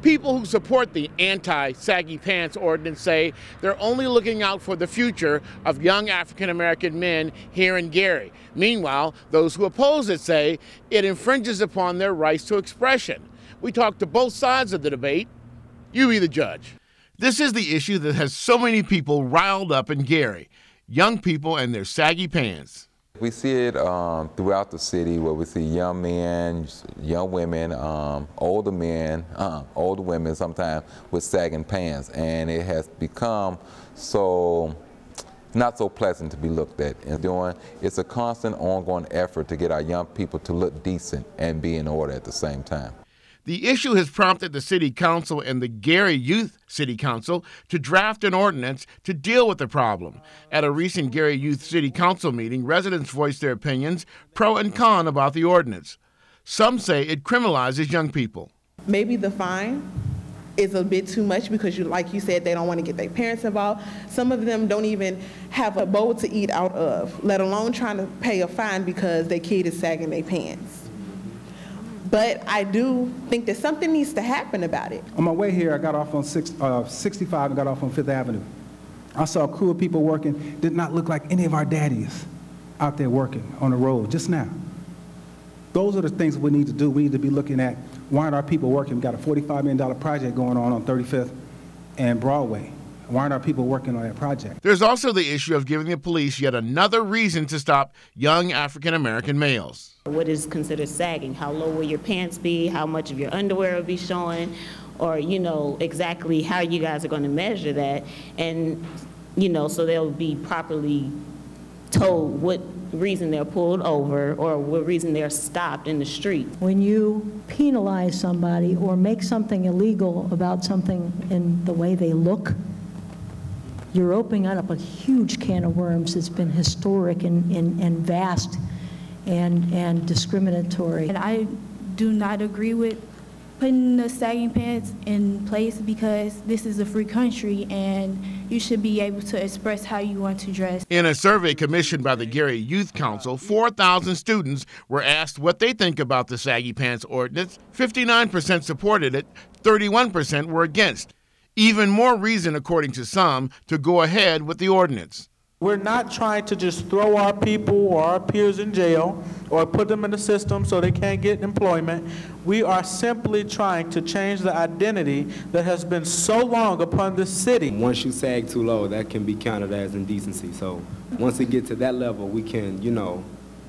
People who support the anti-saggy pants ordinance say they're only looking out for the future of young African-American men here in Gary. Meanwhile, those who oppose it say it infringes upon their rights to expression. We talked to both sides of the debate. You be the judge. This is the issue that has so many people riled up in Gary, young people and their saggy pants. We see it throughout the city where we see young men, young women, older men, older women sometimes with sagging pants, and it has become so not so pleasant to be looked at. And it's a constant ongoing effort to get our young people to look decent and be in order at the same time. The issue has prompted the City Council and the Gary Youth City Council to draft an ordinance to deal with the problem. At a recent Gary Youth City Council meeting, residents voiced their opinions, pro and con, about the ordinance. Some say it criminalizes young people. Maybe the fine is a bit too much because, like you said, they don't want to get their parents involved. Some of them don't even have a bowl to eat out of, let alone trying to pay a fine because their kid is sagging their pants. But I do think that something needs to happen about it. On my way here, I got off on 65 and got off on 5th Avenue. I saw a crew of people working, did not look like any of our daddies out there working on the road just now. Those are the things we need to do. We need to be looking at, why aren't our people working? We got a $45 million project going on 35th and Broadway. Why aren't our people working on that project? There's also the issue of giving the police yet another reason to stop young African-American males. What is considered sagging? How low will your pants be? How much of your underwear will be showing? Or, exactly how you guys are going to measure that. And, so they'll be properly told what reason they're pulled over or what reason they're stopped in the street. When you penalize somebody or make something illegal about something in the way they look, you're opening up a huge can of worms that's been historic and vast and discriminatory. And I do not agree with putting the sagging pants in place because this is a free country and you should be able to express how you want to dress. In a survey commissioned by the Gary Youth Council, 4,000 students were asked what they think about the saggy pants ordinance. 59% supported it, 31% were against. Even more reason, according to some, to go ahead with the ordinance. We're not trying to just throw our people or our peers in jail or put them in the system so they can't get employment. We are simply trying to change the identity that has been so long upon this city. Once you sag too low, that can be counted as indecency. So once it gets to that level, we can,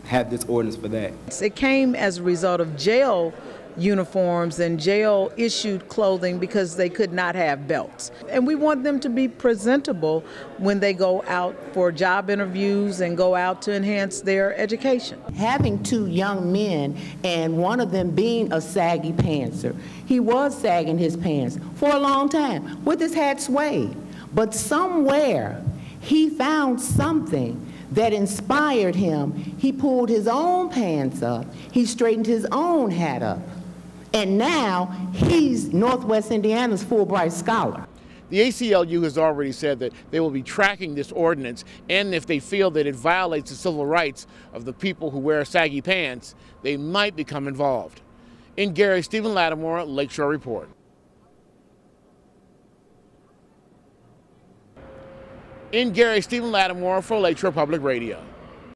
have this ordinance for that. It came as a result of jail uniforms and jail issued clothing because they could not have belts. And we want them to be presentable when they go out for job interviews and go out to enhance their education. Having two young men and one of them being a saggy pantser, he was sagging his pants for a long time with his hat swayed. But somewhere he found something that inspired him. He pulled his own pants up, he straightened his own hat up. And now he's Northwest Indiana's Fulbright Scholar. The ACLU has already said that they will be tracking this ordinance, and if they feel that it violates the civil rights of the people who wear saggy pants, they might become involved. In Gary, Stephen Lattimore, Lakeshore Report. In Gary, Stephen Lattimore for Lakeshore Public Radio.